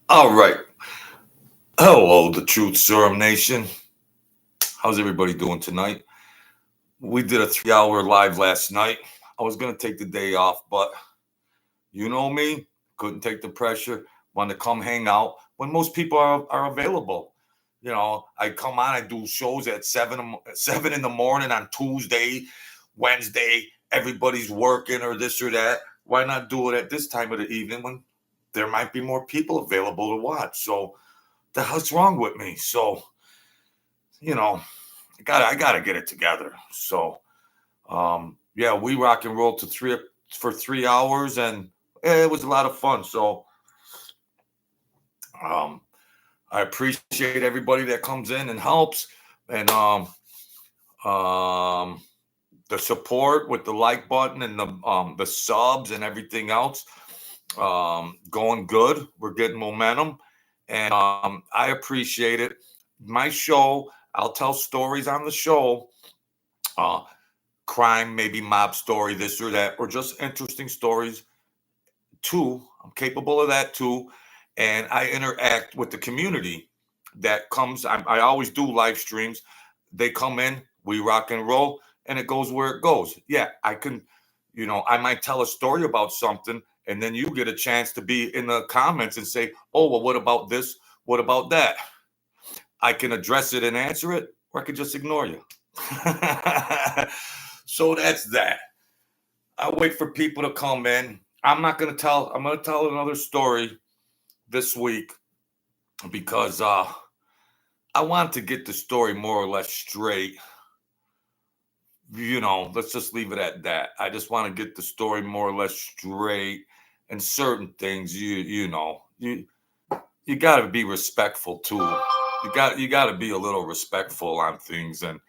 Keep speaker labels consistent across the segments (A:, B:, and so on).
A: All right. Hello, the Truth Serum Nation. How's everybody doing tonight? We did a 3 hour live last night. I was going to take the day off, but you know me, couldn't take the pressure. Wanted to come hang out when most people are available. I come on, I do shows at 7 in the morning on Tuesday, Wednesday. Everybody's working or this or that. Why not do it at this time of the evening when there might be more people available to watch? So, the hell's wrong with me? So, you know, I gotta get it together. So yeah, we rock and roll to three for 3 hours, and it was a lot of fun. So um I appreciate everybody that comes in and helps, and um the support with the like button and the subs and everything else. Going good. We're getting momentum, and I appreciate it. My show, I'll tell stories on the show, uh, crime, maybe mob story, this or that, or just interesting stories too. I'm capable of that too. And I interact with the community that comes. I always do live streams. They come in, we rock and roll, and it goes where it goes. Yeah, I can, I might tell a story about something, and then you get a chance to be in the comments and say, oh, well, what about this? What about that? I can address it and answer it, or I could just ignore you. So that's that. I wait for people to come in. I'm gonna tell another story this week because I want to get the story more or less straight. Let's just leave it at that. I just want to get the story more or less straight, and certain things you got to be respectful too. You got to be a little respectful on things, and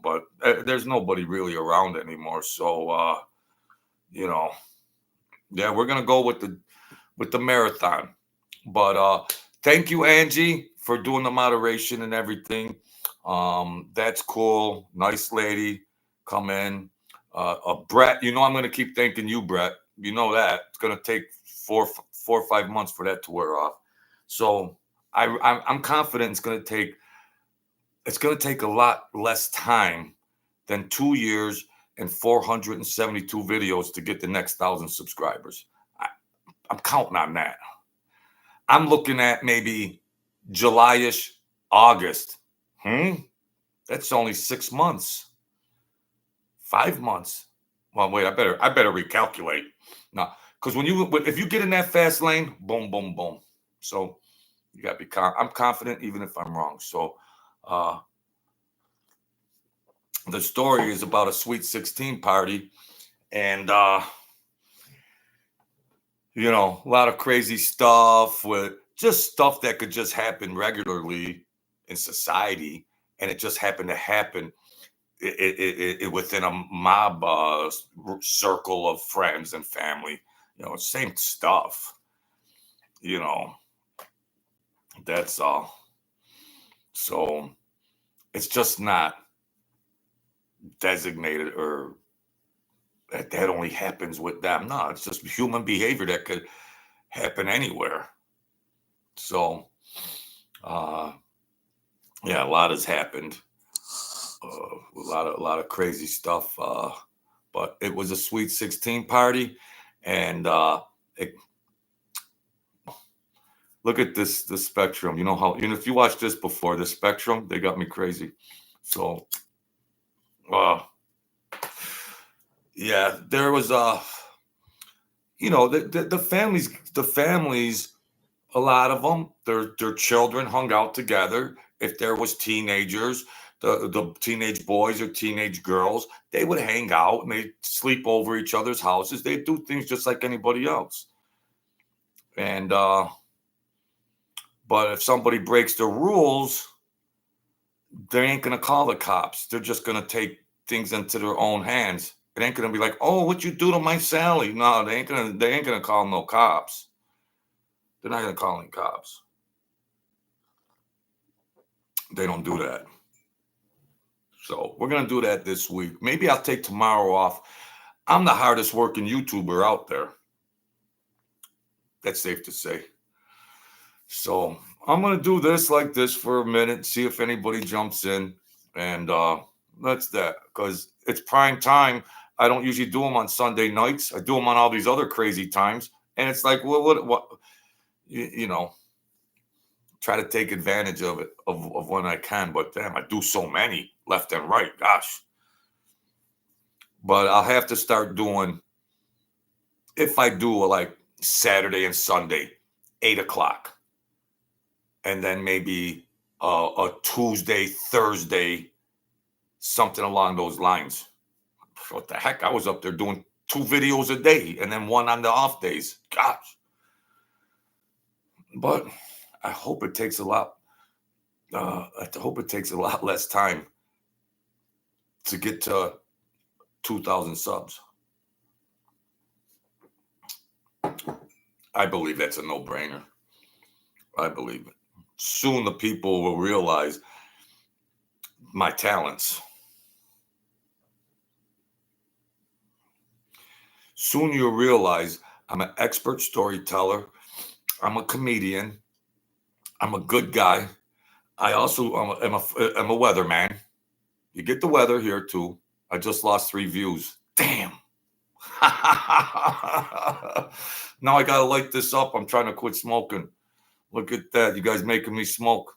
A: but there's nobody really around anymore. So you know, yeah, we're gonna go with the marathon. But thank you, Angie, for doing the moderation and everything. That's cool. Nice lady. Come in. Brett, I'm gonna keep thanking you, Brett. You know that it's gonna take 4 or 5 months for that to wear off. So I'm confident it's gonna take a lot less time than 2 years and 472 videos to get the next 1,000 subscribers. I, I'm counting on that. I'm looking at maybe July-ish, August. Hmm? That's only 6 months, 5 months. Well, wait, I better recalculate. No, because if you get in that fast lane, boom, boom, boom. So you got to be. I'm confident, even if I'm wrong. So uh, the story is about a Sweet 16 party, and a lot of crazy stuff with just stuff that could just happen regularly in society, and it just happened to happen within a mob circle of friends and family. Same stuff. You know, that's all. So it's just not designated or that only happens with them. No, it's just human behavior that could happen anywhere. So, uh, yeah, a lot has happened. A lot of crazy stuff. But it was a Sweet 16 party, and it, look at the spectrum. You know how if you watched this before, the spectrum, they got me crazy. So uh yeah, there was the families, a lot of them, their children hung out together. If there was teenagers, the teenage boys or teenage girls, they would hang out and they'd sleep over each other's houses. They'd do things just like anybody else. And but if somebody breaks the rules, they ain't gonna call the cops. They're just gonna take things into their own hands. It ain't gonna be like, oh, what you do to my Sally? No, they ain't gonna call no cops. They're not gonna call any cops. They don't do that. So we're gonna do that this week. Maybe I'll take tomorrow off. I'm the hardest working YouTuber out there. That's safe to say. So I'm gonna do this like this for a minute, see if anybody jumps in, and that's that. Because it's prime time. I don't usually do them on Sunday nights. I do them on all these other crazy times, and it's like, well, what, you know, try to take advantage of it of when I can. But damn, I do so many left and right. Gosh, but I'll have to start doing, if I do like Saturday and Sunday, 8 o'clock, and then maybe a Tuesday, Thursday, something along those lines. What the heck? I was up there doing 2 videos a day and then one on the off days. Gosh. But I hope it takes a lot. I hope it takes a lot less time to get to 2,000 subs. I believe that's a no-brainer. I believe it. Soon the people will realize my talents. Soon you'll realize I'm an expert storyteller. I'm a comedian. I'm a good guy. I also am a weatherman. You get the weather here too. I just lost 3 views. Damn. Now I gotta light this up. I'm trying to quit smoking. Look at that. You guys making me smoke.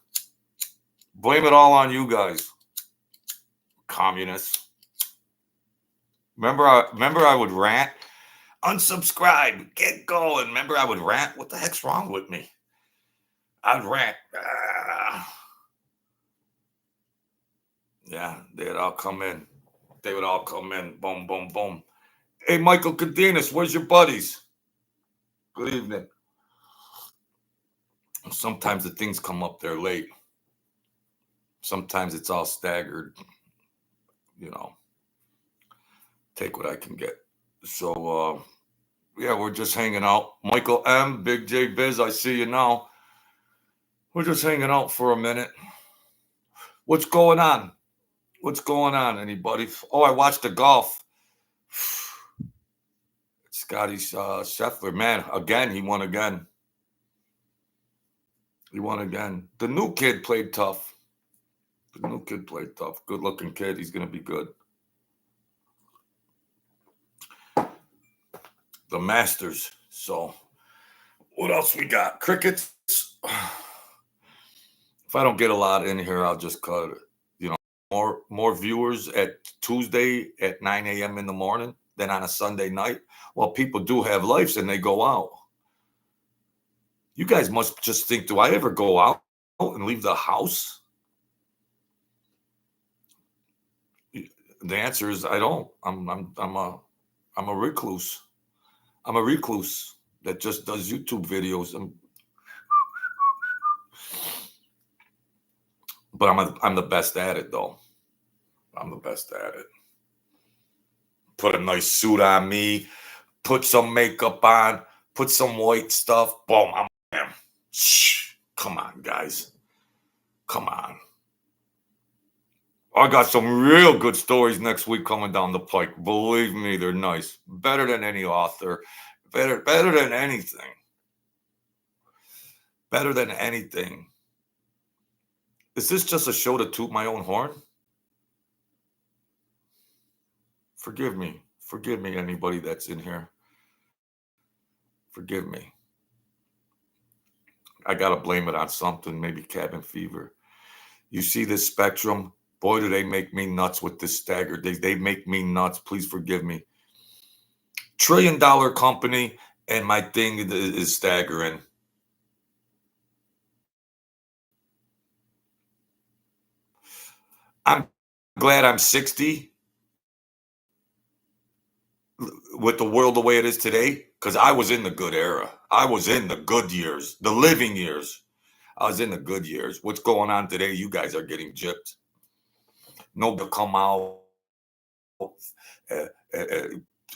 A: Blame it all on you guys. Communists. Remember I would rant. Unsubscribe. Get going. Remember I would rant. What the heck's wrong with me? I'd rant. Yeah, they'd all come in. They would all come in. Boom, boom, boom. Hey, Michael Cadenas, where's your buddies? Good evening. Sometimes the things come up there late. Sometimes it's all staggered. Take what I can get. So, yeah, we're just hanging out. Michael M, Big J Biz, I see you now. We're just hanging out for a minute. What's going on? What's going on, anybody? Oh, I watched the golf. Scotty Scheffler, man, again, he won again. He won again. The new kid played tough. Good looking kid. He's going to be good. The Masters. So, what else we got? Crickets. If I don't get a lot in here, I'll just cut it. More viewers at Tuesday at 9 a.m. in the morning than on a Sunday night. Well, people do have lives and they go out. You guys must just think, do I ever go out and leave the house? The answer is I don't. I'm a recluse. I'm a recluse that just does YouTube videos. But I'm the best at it though. I'm the best at it. Put a nice suit on me, put some makeup on, put some white stuff. Boom, I'm him. Shh. Come on, guys. Come on. I got some real good stories next week coming down the pike. Believe me, they're nice. Better than any author. Better than anything. Better than anything. Is this just a show to toot my own horn? Forgive me. Forgive me, anybody that's in here. Forgive me. I got to blame it on something, maybe cabin fever. You see this spectrum? Boy, do they make me nuts with this stagger. They make me nuts. Please forgive me. $1 trillion company, and my thing is staggering. I'm glad I'm 60 with the world the way it is today, because I was in the good era. I was in the good years, the living years. I was in the good years. What's going on today? You guys are getting gypped. Nobody come out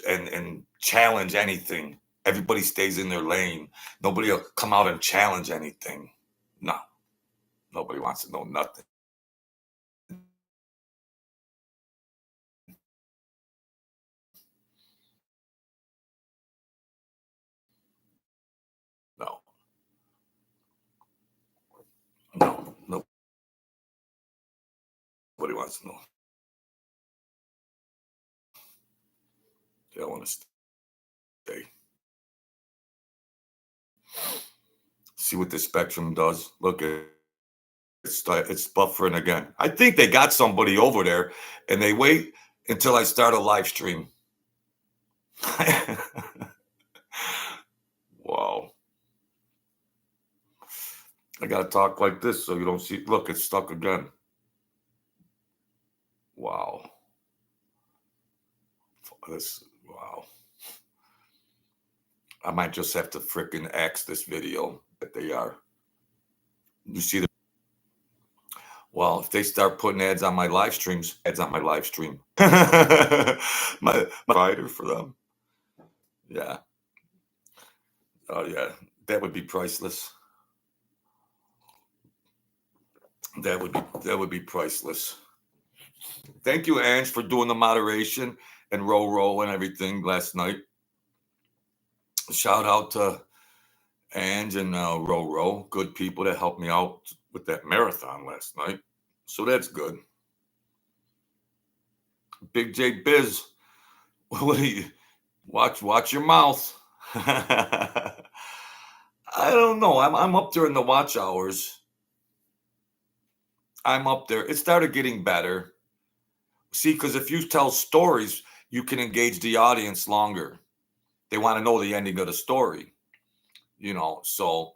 A: and challenge anything. Everybody stays in their lane. Nobody will come out and challenge anything. No. Nobody wants to know nothing. No. Nobody wants to know. They don't want to stay. See what the Spectrum does. Look at it's buffering again. I think they got somebody over there, and they wait until I start a live stream. Wow. I gotta talk like this so you don't see. Look, it's stuck again. Wow. Wow. I might just have to frickin' X this video that they are. You see the. Well, if they start putting ads on my live streams, ads on my live stream. my writer for them. Yeah. Oh yeah, that would be priceless. That would be priceless. Thank you, Ange, for doing the moderation and row and everything last night. Shout out to Ange and row, good people that helped me out with that marathon last night. So that's good. Big J Biz, what do you watch your mouth? I don't know. I'm up there in the watch hours. I'm up there. It started getting better. See, because if you tell stories, you can engage the audience longer. They want to know the ending of the story, so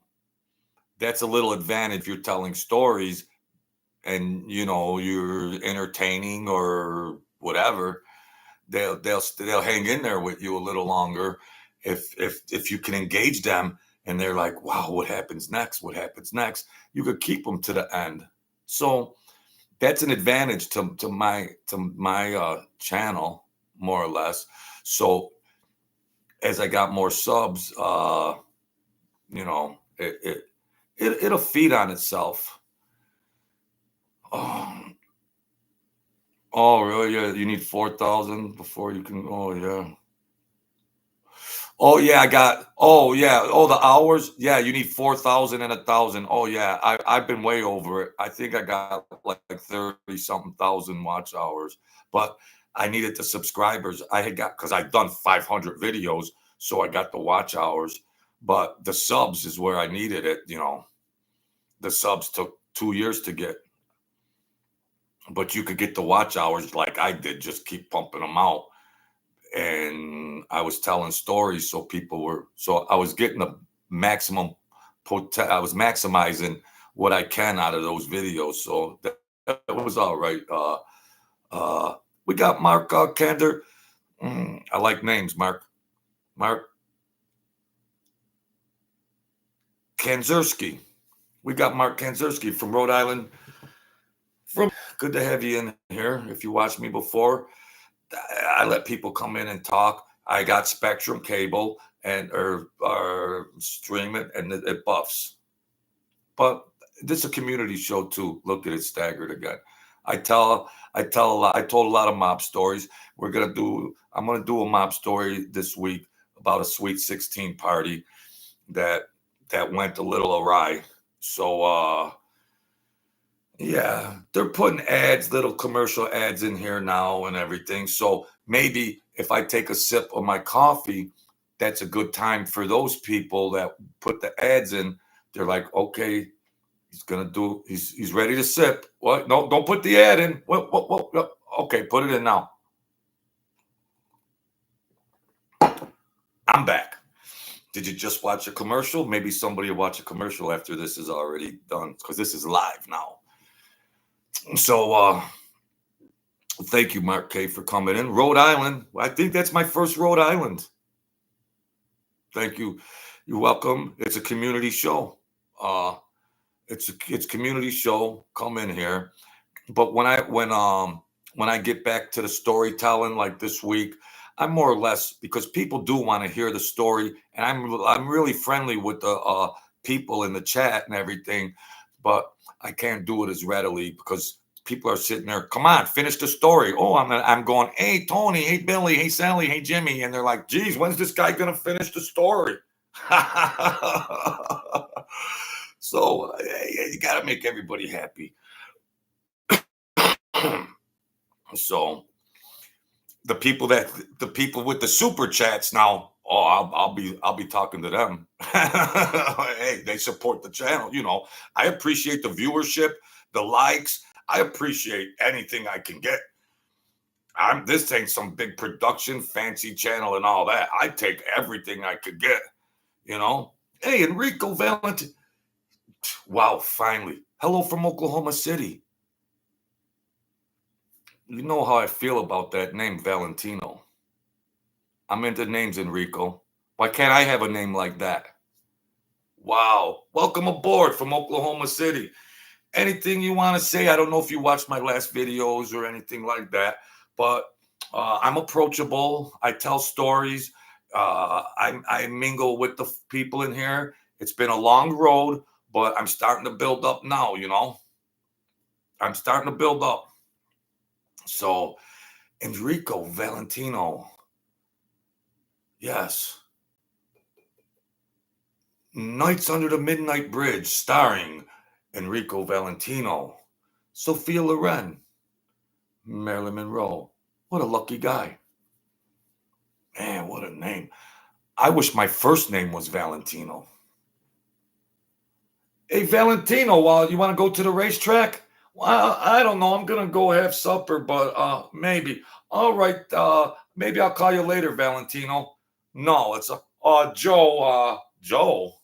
A: that's a little advantage if you're telling stories and, you're entertaining or whatever. They'll hang in there with you a little longer if you can engage them and they're like, wow, what happens next? What happens next? You could keep them to the end. So that's an advantage to my channel, more or less. So as I got more subs, it'll feed on itself. Oh, really? Yeah, you need 4,000 before you can. Oh, yeah. Oh, yeah. Oh, yeah. Oh, the hours. Yeah, you need 4,000 and 1,000. Oh, yeah. I've been way over it. I think I got like 30 something thousand watch hours, but I needed the subscribers. I had got because I'd done 500 videos, so I got the watch hours. But the subs is where I needed it. The subs took 2 years to get. But you could get the watch hours like I did, just keep pumping them out. And I was telling stories, so I was getting the maximum I was maximizing what I can out of those videos. So that was all right. We got Mark Kander. I like names, Mark Kanzerski. We got Mark Kanzerski from Rhode Island. Good to have you in here. If you watched me before, I let people come in and talk. I got Spectrum cable or stream it, and it buffs. But this is a community show too. Look at it staggered again. I told a lot of mob stories. I'm gonna do a mob story this week about a Sweet 16 party that went a little awry. So yeah, they're putting little commercial ads in here now and everything. So maybe if I take a sip of my coffee, that's a good time for those people that put the ads in. They're like, okay, he's ready to sip. What? No, don't put the ad in. What? Okay, put it in now. I'm back. Did you just watch a commercial? Maybe somebody will watch a commercial after this is already done because this is live now. So thank you, Mark K, for coming in. Rhode Island. I think that's my first Rhode Island. Thank you. You're welcome. It's a community show. It's community show. Come in here. But when I get back to the storytelling like this week, I'm more or less, because people do want to hear the story, and I'm really friendly with the people in the chat and everything, but I can't do it as readily because people are sitting there. Come on, finish the story. Oh, I'm going. Hey, Tony. Hey, Billy. Hey, Sally. Hey, Jimmy. And they're like, geez, when's this guy gonna finish the story? So you got to make everybody happy. So the people with the super chats now, oh, I'll be talking to them. Hey, they support the channel. I appreciate the viewership, the likes. I appreciate anything I can get. This ain't some big production, fancy channel and all that. I take everything I could get. Hey, Enrico Valentino. Wow, finally. Hello from Oklahoma City. You know how I feel about that name, Valentino. I'm into names, Enrico. Why can't I have a name like that? Wow. Welcome aboard from Oklahoma City. Anything you want to say? I don't know if you watched my last videos or anything like that, but I'm approachable. I tell stories. I mingle with the people in here. It's been a long road, but I'm starting to build up now, I'm starting to build up. So, Enrico Valentino. Yes. Nights Under the Midnight Bridge, starring Enrico Valentino, Sophia Loren, Marilyn Monroe. What a lucky guy. Man, what a name. I wish my first name was Valentino. Hey, Valentino, you want to go to the racetrack? Well, I don't know. I'm going to go have supper, but maybe. All right. Maybe I'll call you later, Valentino. No, it's Joe. Joe.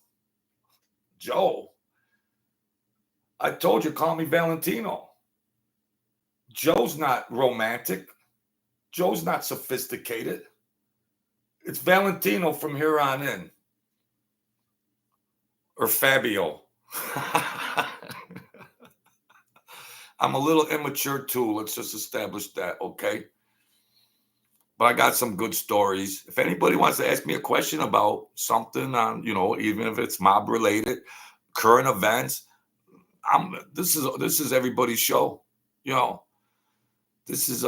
A: I told you, call me Valentino. Joe's not romantic. Joe's not sophisticated. It's Valentino from here on in. Or Fabio. I'm a little immature too. Let's just establish that, okay? But I got some good stories. If anybody wants to ask me a question about something on, even if it's mob related, current events, this is everybody's show. This is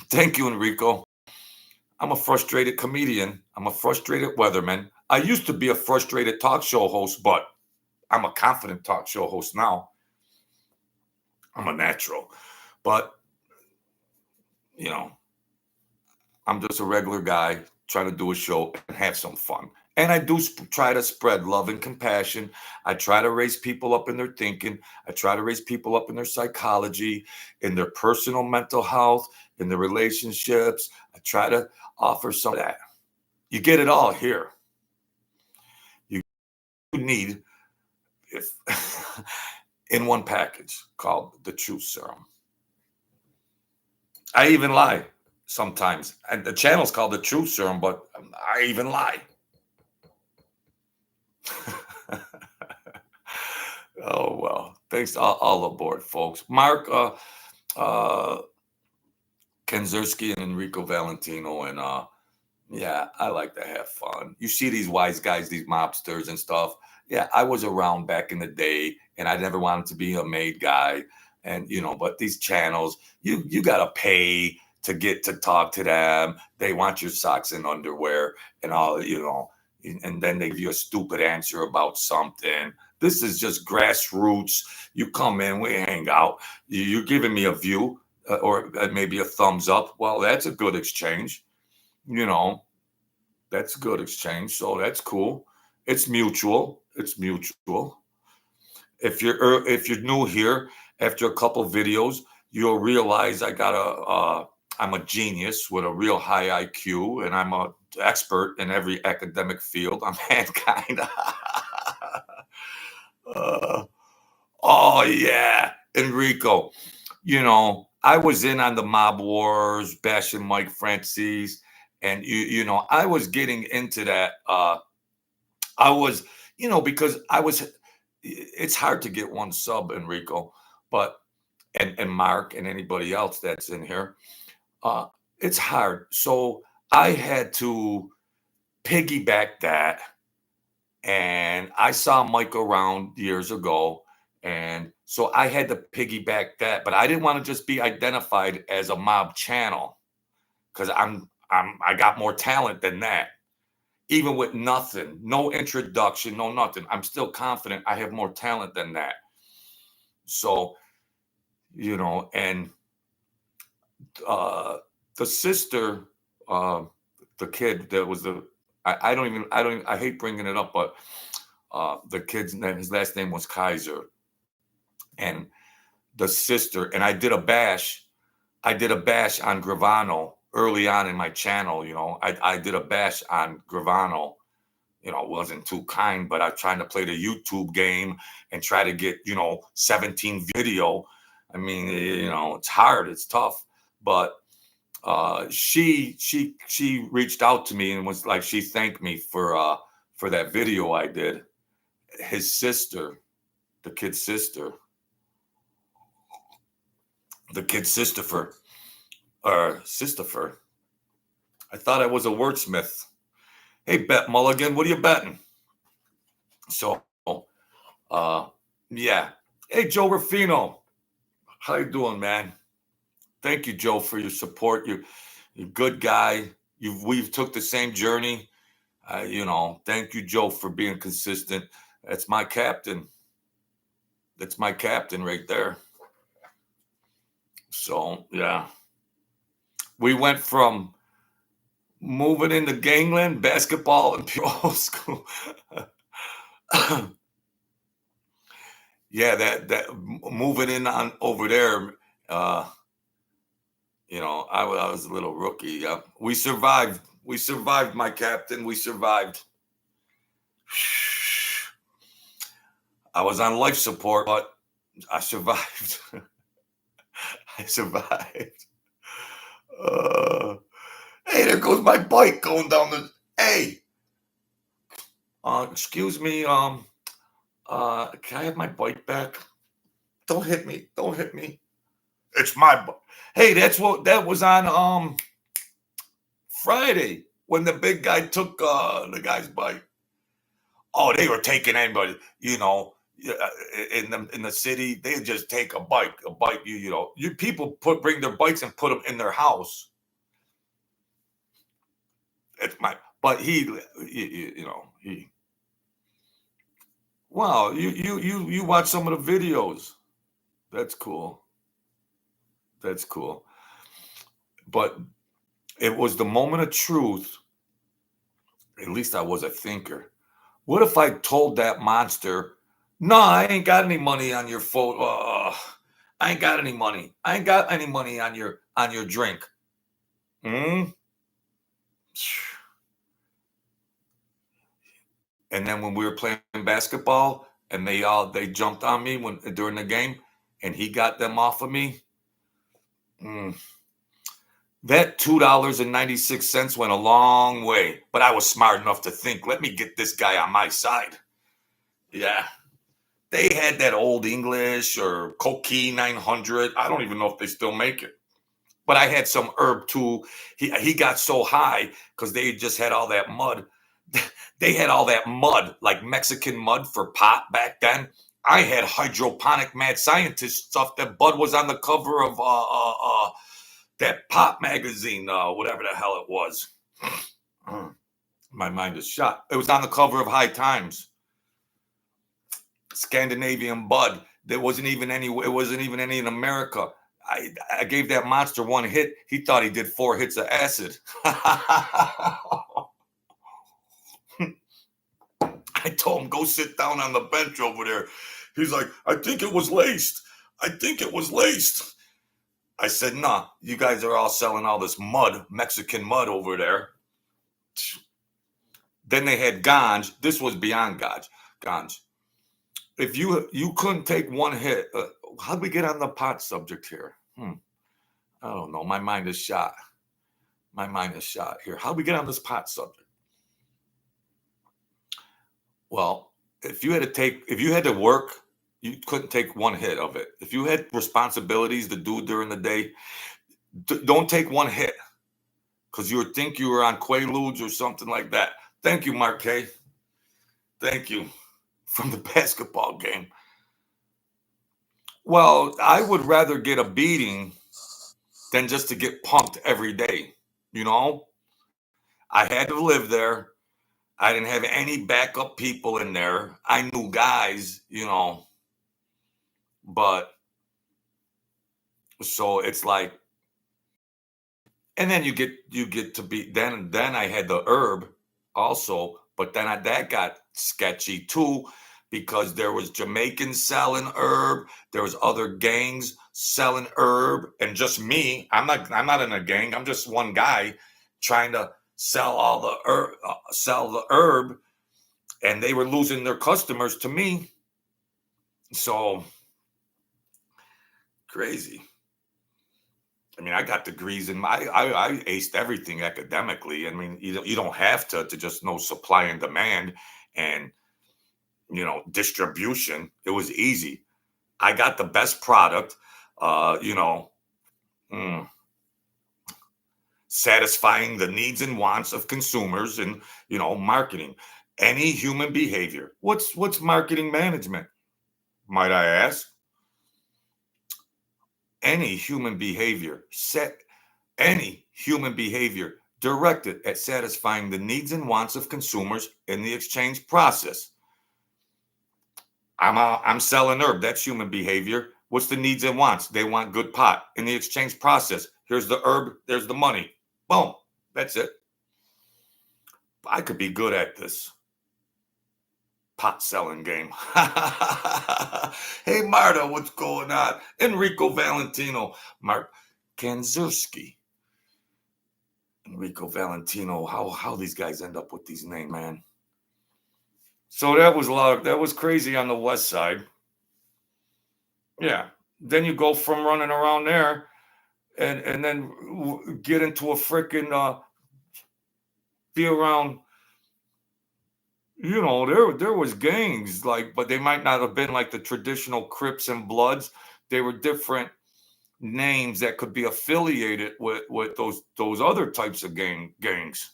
A: thank you, Enrico. I'm a frustrated comedian. I'm a frustrated weatherman. I used to be a frustrated talk show host, but I'm a confident talk show host now. I'm a natural. But, I'm just a regular guy trying to do a show and have some fun. And I do try to spread love and compassion. I try to raise people up in their thinking. I try to raise people up in their psychology, in their personal mental health, in their relationships. I try to offer some of that. You get it all here. You need in one package called the Truth Serum. I even lie sometimes. And the channel's called the Truth Serum, but I even lie. Oh, well, thanks all aboard, folks. Mark Kenzerski and Enrico Valentino. And yeah, I like to have fun. You see these wise guys, these mobsters and stuff. Yeah, I was around back in the day, and I never wanted to be a made guy. And, but these channels, you got to pay to get to talk to them. They want your socks and underwear and all, and then they give you a stupid answer about something. This is just grassroots. You come in, we hang out. You're giving me a view or maybe a thumbs up. Well, that's a good exchange. That's a good exchange. So that's cool. It's mutual. It's mutual. If you're new here, after a couple videos, you'll realize I'm a genius with a real high IQ, and I'm an expert in every academic field. I'm mankind. Oh yeah, Enrico. I was in on the mob wars, bashing Mike Francis, and I was getting into that. I was, because it's hard to get one sub, Enrico, but and Mark and anybody else that's in here, it's hard. So I had to piggyback that, and I saw Mike around years ago, and so I had to piggyback that, but I didn't want to just be identified as a mob channel because I got more talent than that. Even with nothing, no introduction, no nothing, I'm still confident I have more talent than that. So, and uh, the sister, uh, the kid that was I hate bringing it up, but the kid's name, his last name was Kaiser, and the sister, and I did a bash on Gravano early on in my channel. I did a bash on Gravano. Wasn't too kind, but I tried to play the YouTube game and try to get, 17 video. I mean, it's hard, it's tough, but she reached out to me and was like, she thanked me for that video I did. His sister, the kid's sister, Sistifer. I thought I was a wordsmith. Hey, Bet Mulligan, what are you betting? So, yeah. Hey, Joe Rufino, how you doing, man? Thank you, Joe, for your support. You're a good guy. We've took the same journey. Thank you, Joe, for being consistent. That's my captain. That's my captain right there. So, yeah. We went from moving into gangland, basketball, and pure school. Yeah, that moving in on over there, I was a little rookie. We survived. We survived, my captain. We survived. I was on life support, but I survived. I survived. Hey, there goes my bike going down the. Hey, excuse me. Can I have my bike back? Don't hit me. Don't hit me. It's my bike. Hey, that was on Friday when the big guy took the guy's bike. Oh, they were taking anybody, in the city. They just take a bike. You people bring their bikes and put them in their house. But he. Wow, you watch some of the videos. That's cool. That's cool. But it was the moment of truth. At least I was a thinker. What if I told that monster, no, I ain't got any money on your phone. I ain't got any money. I ain't got any money on your drink. And then when we were playing basketball and they jumped on me during the game and he got them off of me. That $2.96 went a long way, but I was smart enough to think, let me get this guy on my side. Yeah. They had that Old English or Coquille 900. I don't even know if they still make it. But I had some herb too. He got so high because they just had all that mud. They had all that mud, like Mexican mud for pot back then. I had hydroponic mad scientist stuff. That Bud was on the cover of that pop magazine, whatever the hell it was. My mind is shot. It was on the cover of High Times. Scandinavian Bud. There wasn't even any. It wasn't even any in America. I gave that monster one hit. He thought he did 4 hits of acid. I told him, go sit down on the bench over there. He's like, I think it was laced. I think it was laced. I said, nah, you guys are all selling all this mud, Mexican mud over there. Then they had ganj. This was beyond ganj. If you couldn't take one hit, how'd we get on the pot subject here? I don't know. My mind is shot. My mind is shot here. How'd we get on this pot subject? Well, if you had to work, you couldn't take one hit of it. If you had responsibilities to do during the day, don't take one hit because you would think you were on Quaaludes or something like that. Thank you, Mark K. Thank you from the basketball game. Well, I would rather get a beating than just to get punked every day. I had to live there. I didn't have any backup people in there. I knew guys, but so it's like And then you get to be then I had the herb also, but then that got sketchy too because there was Jamaicans selling herb, there was other gangs selling herb, and just me. I'm not in a gang. I'm just one guy trying to sell the herb, and they were losing their customers to me. So crazy. I mean, I got degrees in my I aced everything academically. I mean, you don't have to just know supply and demand and distribution. It was easy. I got the best product, uh, you know, mm, satisfying the needs and wants of consumers and marketing. Any human behavior. What's marketing management? Might I ask? Any human behavior set any human behavior directed at satisfying the needs and wants of consumers in the exchange process. I'm selling herb. That's human behavior. What's the needs and wants? They want good pot in the exchange process. Here's the herb. There's the money. Boom. That's it. I could be good at this pot selling game. Hey, Marta, what's going on? Enrico Valentino, Mark Kanzurski. Enrico Valentino. How these guys end up with these names, man. So that was crazy on the west side. Yeah. Then you go from running around there and then get into a freaking be around, there was gangs, like, but they might not have been like the traditional Crips and Bloods. They were different names that could be affiliated with those other types of gangs.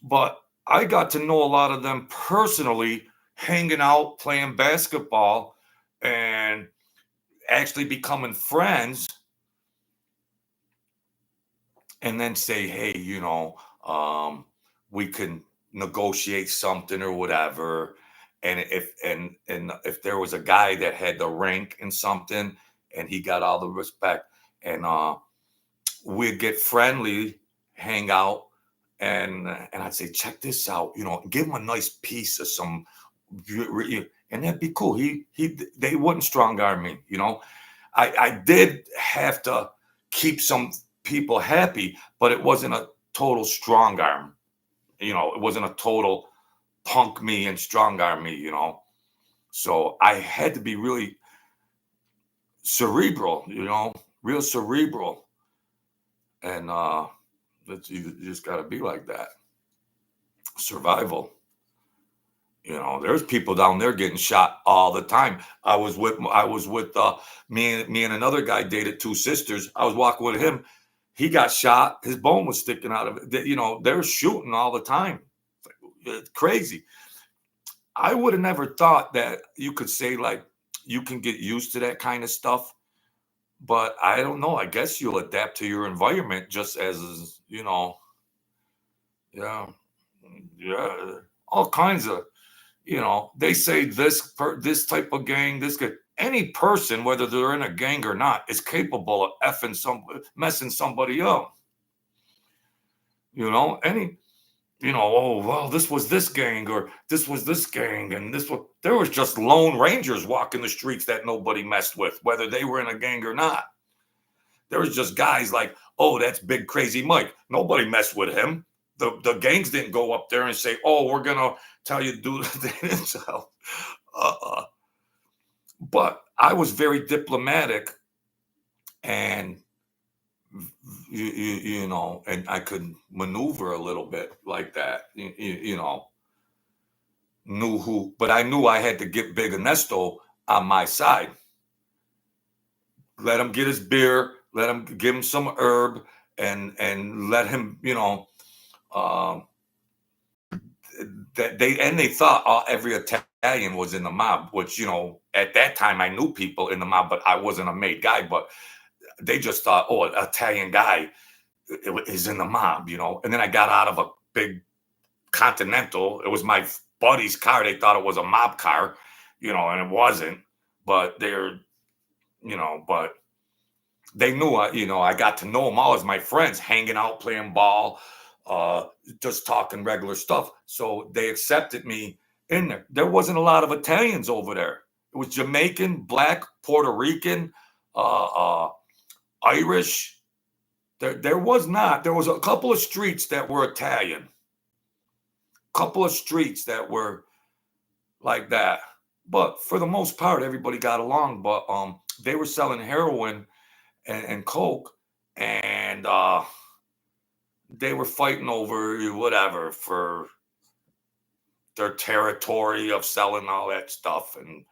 A: But I got to know a lot of them personally, hanging out, playing basketball, and actually becoming friends, and then say, hey, we can negotiate something or whatever. And if there was a guy that had the rank in something and he got all the respect, and we'd get friendly, hang out, and I'd say, check this out, give him a nice piece of some, and that'd be cool. They wouldn't strong arm me, I did have to keep some people happy, but it wasn't a total strong arm. It wasn't a total punk me and strong arm me. So I had to be really cerebral, real cerebral, and you just got to be like that. Survival. There's people down there getting shot all the time. I was with me and another guy dated two sisters. I was walking with him. He got shot. His bone was sticking out of it. They're shooting all the time. It's crazy. I would have never thought that you could say, like, you can get used to that kind of stuff. But I don't know. I guess you'll adapt to your environment just as, yeah, yeah, all kinds of, they say this type of gang, any person, whether they're in a gang or not, is capable of messing somebody up. Oh, well, this was this gang, or this was this gang, and there was just lone rangers walking the streets that nobody messed with, whether they were in a gang or not. There was just guys like, oh, that's Big Crazy Mike. Nobody messed with him. The gangs didn't go up there and say, oh, we're going to tell you to do the But I was very diplomatic, and and I could maneuver a little bit like that. But I knew I had to get Big Ernesto on my side. Let him get his beer. Let him give him some herb, and let him, they thought every Italian was in the mob, which, at that time I knew people in the mob, but I wasn't a made guy. But they just thought, oh, an Italian guy is in the mob, And then I got out of a big Continental. It was my buddy's car. They thought it was a mob car, and it wasn't. But but They knew I got to know them all as my friends, hanging out, playing ball, uh, just talking regular stuff. So they accepted me in there. There wasn't a lot of Italians over there. It was Jamaican, Black, Puerto Rican, uh, uh, Irish. There was not. There was a couple of streets that were Italian. Couple of streets that were like that. But for the most part, everybody got along. But they were selling heroin and coke, and they were fighting over whatever for their territory of selling all that stuff. And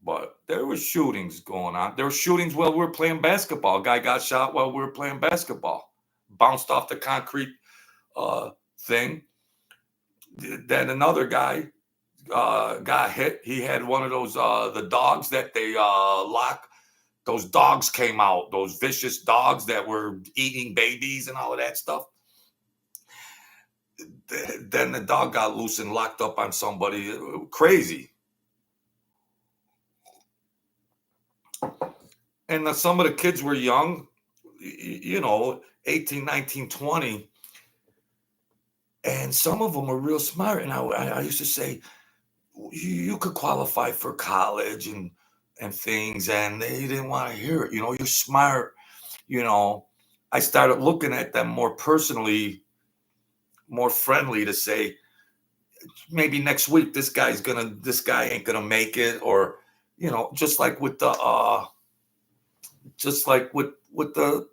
A: but there was shootings going on. There were shootings while we were playing basketball. A guy got shot while we were playing basketball, bounced off the concrete thing. Then another guy got hit. He had one of those the dogs that they lock. Those dogs came out, those vicious dogs that were eating babies and all of that stuff. Then the dog got loose and locked up on somebody. Crazy. And some of the kids were young, 18, 19, 20. And some of them were real smart. And I used to say, you could qualify for college and things, and they didn't want to hear it. You're smart. I started looking at them more personally, more friendly, to say, maybe next week this guy ain't gonna make it, or just like with the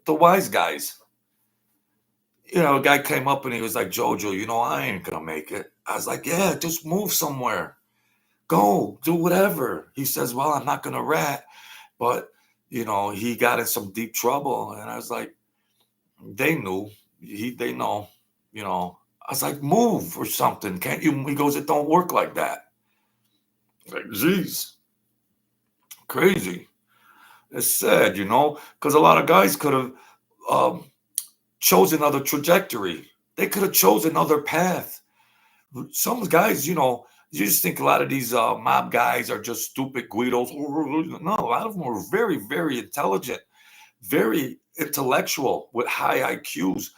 A: wise guys. A guy came up and he was like, Jojo, I ain't gonna make it. I was like, yeah, just move somewhere. Go do whatever. He says, well, I'm not gonna rat, but he got in some deep trouble. And I was like, they knew. They know, I was like, move or something. Can't you? He goes, it don't work like that. Like, geez, crazy. It's sad, because a lot of guys could have chosen another trajectory. They could have chosen another path. Some guys, you just think a lot of these mob guys are just stupid Guidos. No, a lot of them were very, very intelligent, very intellectual with high IQs.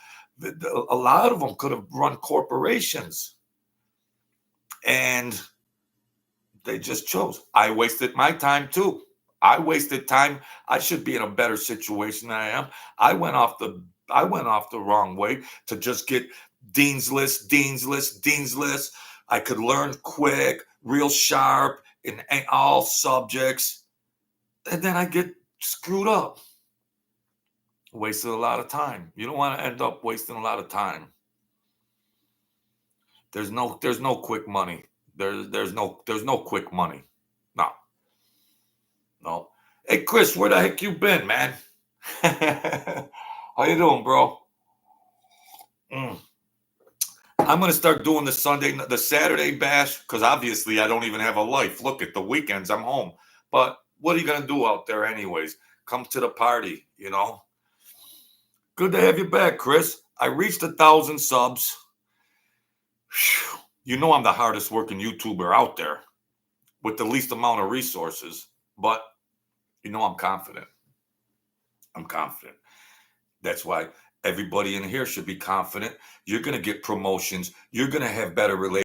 A: A lot of them could have run corporations, and they just chose. I wasted my time too. I wasted time. I should be in a better situation than I am. I went off the wrong way to just get dean's list. I could learn quick, real sharp in all subjects, and then I get screwed up. Wasted a lot of time. You don't want to end up wasting a lot of time. There's no quick money. There's no quick money. No. Hey, Chris, where the heck you been, man? How you doing, bro? I'm going to start doing the Saturday bash, because obviously I don't even have a life. Look, at the weekends, I'm home. But what are you going to do out there anyways? Come to the party, Good to have you back, Chris. I reached 1,000 subs. Whew. I'm the hardest working YouTuber out there with the least amount of resources. But, I'm confident. That's why everybody in here should be confident. You're going to get promotions. You're going to have better relationships.